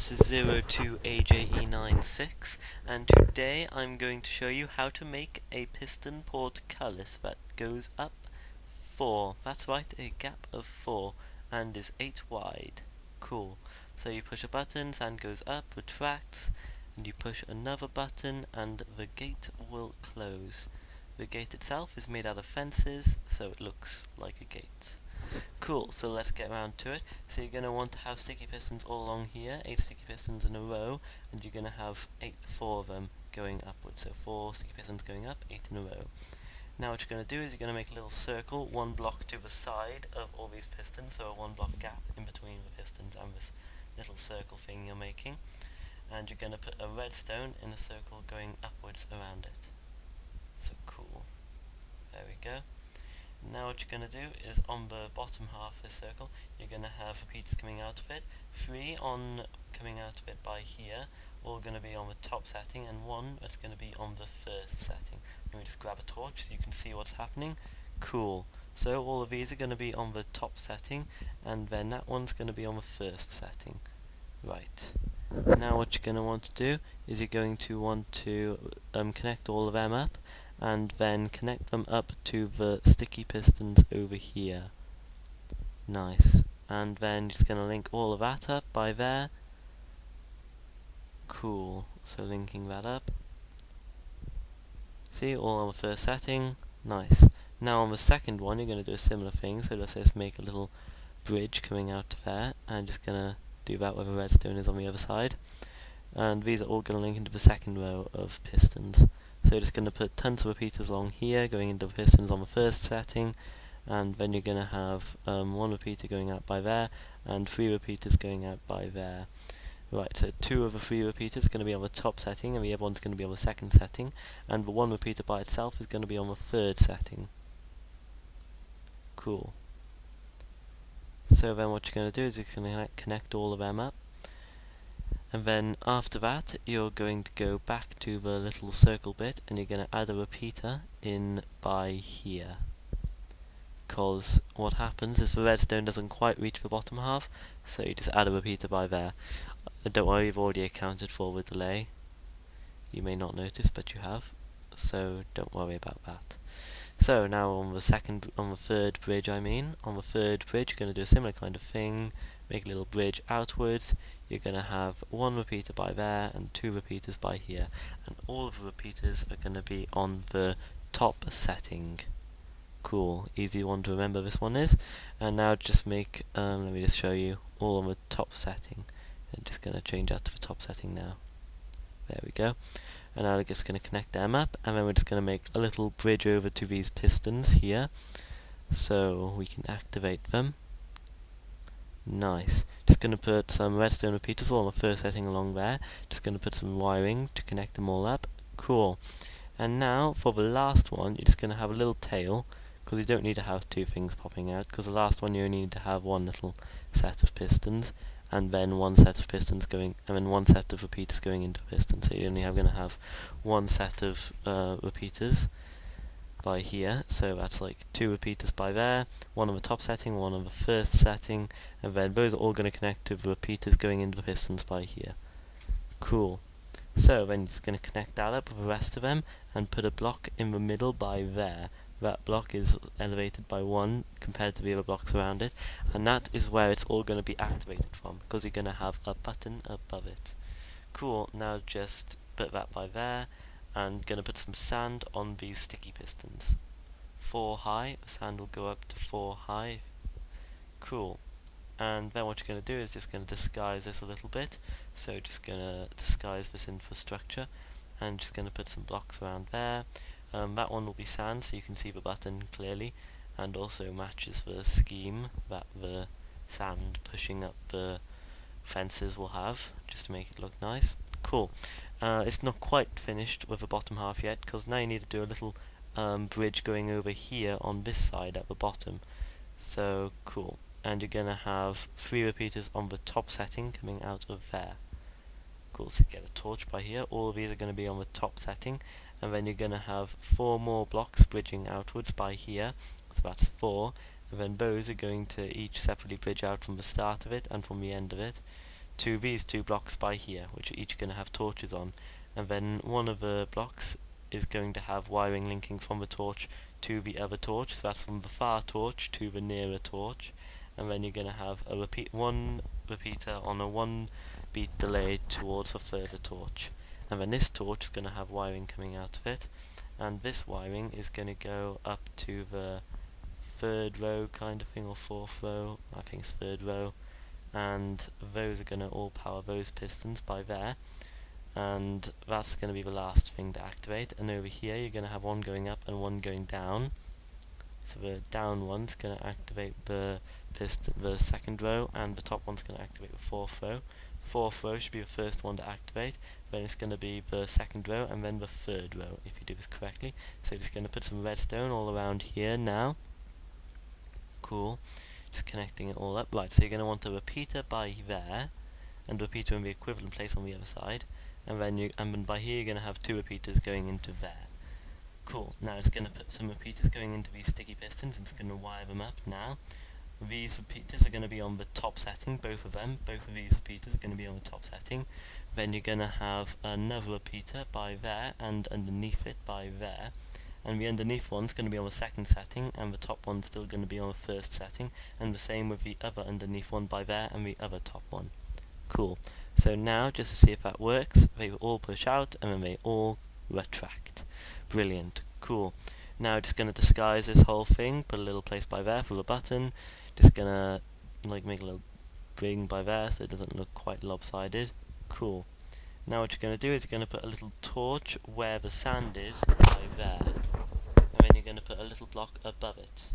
this is 02AJE96, and today I'm going to show you how to make a piston portcullis that goes up 4. That's right, a gap of 4, and is 8 wide. Cool. So you push a button, sand goes up, retracts, and you push another button, and the gate will close. The gate itself is made out of fences, so it looks like a gate. Cool, so let's get around to it. So you're going to want to have sticky pistons all along here, 8 sticky pistons in a row, and you're going to have 4 of them going upwards. So 4 sticky pistons going up, 8 in a row. Now what you're going to do is you're going to make a little circle, 1 block to the side of all these pistons, so a 1 block gap in between the pistons and this little circle thing you're making. And you're going to put a redstone in a circle going upwards around it. So cool. There we go. Now what you're going to do is on the bottom half of the circle, you're going to have repeats coming out of it. 3 coming out of it by here, all going to be on the top setting, and 1 that's going to be on the first setting. Let me just grab a torch so you can see what's happening. Cool. So all of these are going to be on the top setting, and then that one's going to be on the first setting. Right. Now what you're going to want to do is you're going to want to connect all of them up, and then connect them up to the sticky pistons over here. Nice. And then just going to link all of that up by there. Cool. So linking that up. See, all on the first setting. Nice. Now on the second one you're going to do a similar thing, so let's just make a little bridge coming out to there, and just going to do that where the redstone is on the other side. And these are all going to link into the second row of pistons. So you're just going to put tons of repeaters along here, going into the pistons on the first setting, and then you're going to have 1 repeater going out by there, and 3 repeaters going out by there. Right, so 2 of the 3 repeaters are going to be on the top setting, and the other one's going to be on the second setting, and the 1 repeater by itself is going to be on the third setting. Cool. So then what you're going to do is you're going to connect all of them up. And then after that, you're going to go back to the little circle bit, and you're going to add a repeater in by here. Because what happens is the redstone doesn't quite reach the bottom half, so you just add a repeater by there. Don't worry, you've already accounted for the delay. You may not notice, but you have, so don't worry about that. So now on the third bridge, on the third bridge, you're going to do a similar kind of thing. Make a little bridge outwards. You're going to have 1 repeater by there and 2 repeaters by here, and all of the repeaters are going to be on the top setting. Cool, easy one to remember this one is. And now just make, let me just show you, all on the top setting. I'm just going to change that to the top setting now. There we go. And now we're just going to connect them up, and then we're just going to make a little bridge over to these pistons here, so we can activate them. Nice. Just going to put some redstone repeaters all on the first setting along there. Just going to put some wiring to connect them all up. Cool. And now for the last one, you're just going to have a little tail, because you don't need to have 2 things popping out, because the last one you only need to have 1 little set of pistons, and then 1 set of pistons going, and then 1 set of repeaters going into pistons. So you're only going to have 1 set of repeaters by here, so that's like 2 repeaters by there, 1 on the top setting, 1 on the first setting, and then those are all going to connect to the repeaters going into the pistons by here. Cool. So then you're just going to connect that up with the rest of them, and put a block in the middle by there. That block is elevated by 1 compared to the other blocks around it, and that is where it's all going to be activated from, because you're going to have a button above it. Cool, now just put that by there, and going to put some sand on these sticky pistons. 4 high, the sand will go up to 4 high. Cool. And then what you're going to do is just going to disguise this a little bit. So just going to disguise this infrastructure, and just going to put some blocks around there. That one will be sand, so you can see the button clearly, and also matches the scheme that the sand pushing up the fences will have, just to make it look nice. Cool. It's not quite finished with the bottom half yet, because now you need to do a little bridge going over here on this side at the bottom. So cool. And you're going to have 3 repeaters on the top setting coming out of there. Cool, so get a torch by here. All of these are going to be on the top setting, and then you're going to have 4 more blocks bridging outwards by here, so that's 4, and then those are going to each separately bridge out from the start of it and from the end of it. to these two blocks by here, which are each going to have torches on, and then one of the blocks is going to have wiring linking from the torch to the other torch, so that's from the far torch to the nearer torch, and then you're going to have a one repeater on a 1 beat delay towards the further torch, and then this torch is going to have wiring coming out of it, and this wiring is going to go up to the third row kind of thing, or fourth row, I think it's third row, and those are going to all power those pistons by there, and that's going to be the last thing to activate. And over here you're going to have one going up and one going down, so the down one's going to activate the piston, the second row, and the top one's going to activate the fourth row. Fourth row should be the first one to activate, then it's going to be the second row, and then the third row if you do this correctly. So just going to put some redstone all around here now. Cool. Just connecting it all up. Right, so you're going to want a repeater by there, and a repeater in the equivalent place on the other side, and then by here you're going to have two repeaters going into there. Cool. Now it's going to put some repeaters going into these sticky pistons, and it's going to wire them up now. These repeaters are going to be on the top setting, both of them. Both of these repeaters are going to be on the top setting. Then you're going to have another repeater by there, and underneath it by there. And the underneath one's going to be on the second setting, and the top one's still going to be on the first setting, and the same with the other underneath one by there, and the other top one. Cool. So now, just to see if that works, they will all push out, and then they all retract. Brilliant. Cool. Now just going to disguise this whole thing, put a little place by there for the button, just going to make a little ring by there so it doesn't look quite lopsided. Cool. Now what you're going to do is you're going to put a little torch where the sand is by there, and then you're going to put a little block above it,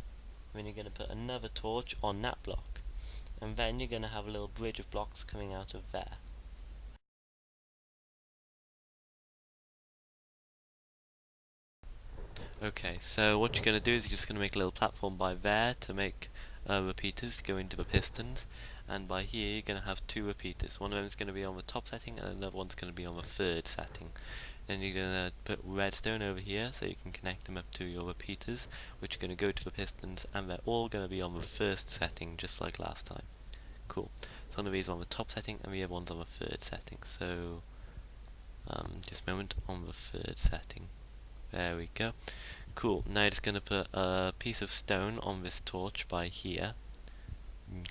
and then you're going to put another torch on that block, and then you're going to have a little bridge of blocks coming out of there. Okay, so what you're going to do is you're just going to make a little platform by there to make repeaters to go into the pistons, and by here you're going to have two repeaters. One of them is going to be on the top setting and another one's going to be on the third setting. Then you're going to put redstone over here so you can connect them up to your repeaters, which are going to go to the pistons, and they're all going to be on the first setting just like last time. Cool. So one of these is on the top setting and the other one's on the third setting. So just a moment, on the third setting. There we go. Cool. Now you're just going to put a piece of stone on this torch by here,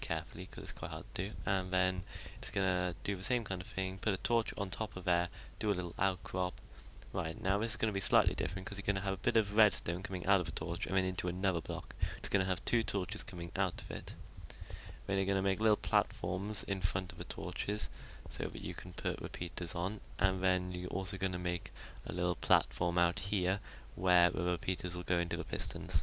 carefully because it's quite hard to do, and then it's going to do the same kind of thing, put a torch on top of there, do a little outcrop. Right, now this is going to be slightly different because you're going to have a bit of redstone coming out of a torch and then into another block. It's going to have two torches coming out of it. Then you're going to make little platforms in front of the torches so that you can put repeaters on, and then you're also going to make a little platform out here where the repeaters will go into the pistons.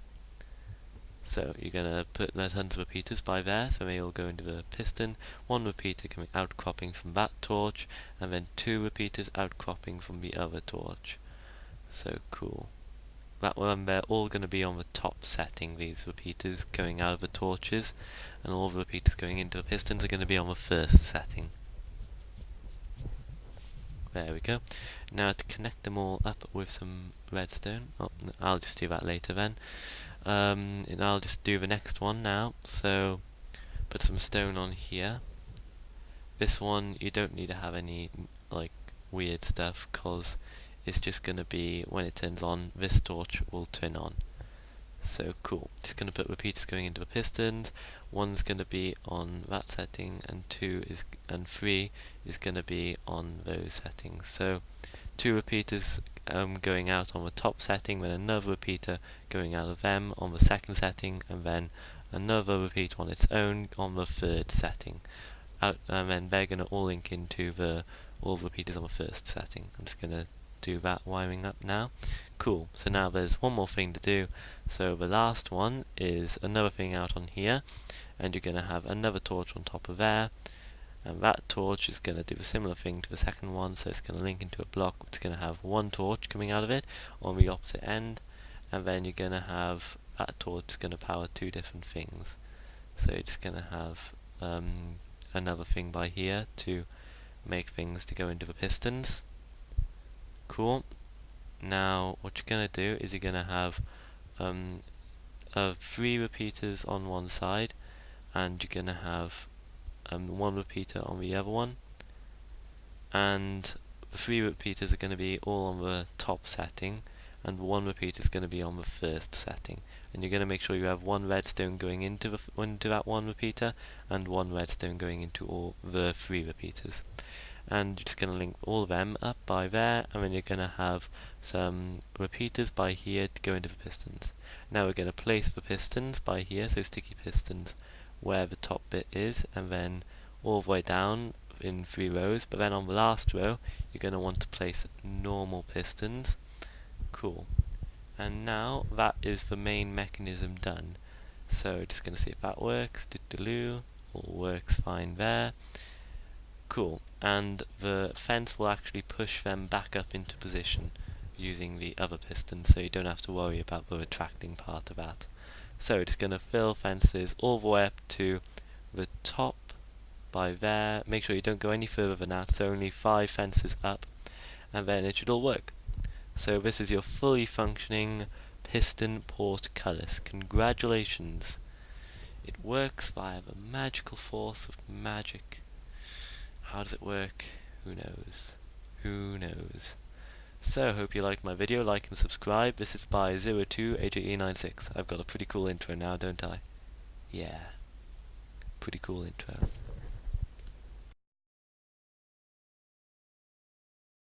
So you're going to put tons of repeaters by there, so they all go into the piston, one repeater coming outcropping from that torch, and then two repeaters outcropping from the other torch. So cool. That one, they're all going to be on the top setting, these repeaters going out of the torches, and all the repeaters going into the pistons are going to be on the first setting. There we go. Now to connect them all up with some redstone, I'll just do that later then. And I'll just do the next one now. So put some stone on here. This one you don't need to have any weird stuff, cause it's just gonna be when it turns on, this torch will turn on. So cool. Just gonna put repeaters going into the pistons. One's gonna be on that setting, and 3 is gonna be on those settings. So two repeaters going out on the top setting, then another repeater going out of them on the second setting, and then another repeater on its own on the third setting. And then they're gonna all link into all the repeaters on the first setting. I'm just gonna do that wiring up now. Cool. So now there's one more thing to do. So the last one is another thing out on here, and you're going to have another torch on top of there, and that torch is going to do a similar thing to the second one, so it's going to link into a block which is going to have one torch coming out of it on the opposite end, and then you're going to have that torch is going to power two different things. So you're just going to have another thing by here to make things to go into the pistons. Cool. Now what you're going to do is you're going to have 3 repeaters on one side, and you're going to have one repeater on the other one, and the 3 repeaters are going to be all on the top setting, and one repeater is going to be on the first setting. And you're going to make sure you have one redstone going into that one repeater, and one redstone going into all the 3 repeaters. And you're just going to link all of them up by there, and then you're going to have some repeaters by here to go into the pistons. Now we're going to place the pistons by here, so sticky pistons where the top bit is, and then all the way down in 3 rows. But then on the last row you're going to want to place normal pistons. Cool. And now that is the main mechanism done. So just going to see if that works. All works fine there. Cool. And the fence will actually push them back up into position using the other piston, so you don't have to worry about the retracting part of that. So it's going to fill fences all the way up to the top by there. Make sure you don't go any further than that, so only 5 fences up, and then it should all work. So this is your fully functioning piston portcullis. Congratulations! It works via the magical force of magic. How does it work? Who knows? Who knows? So, hope you liked my video. Like and subscribe. This is by 02AJE96. I've got a pretty cool intro now, don't I? Yeah. Pretty cool intro.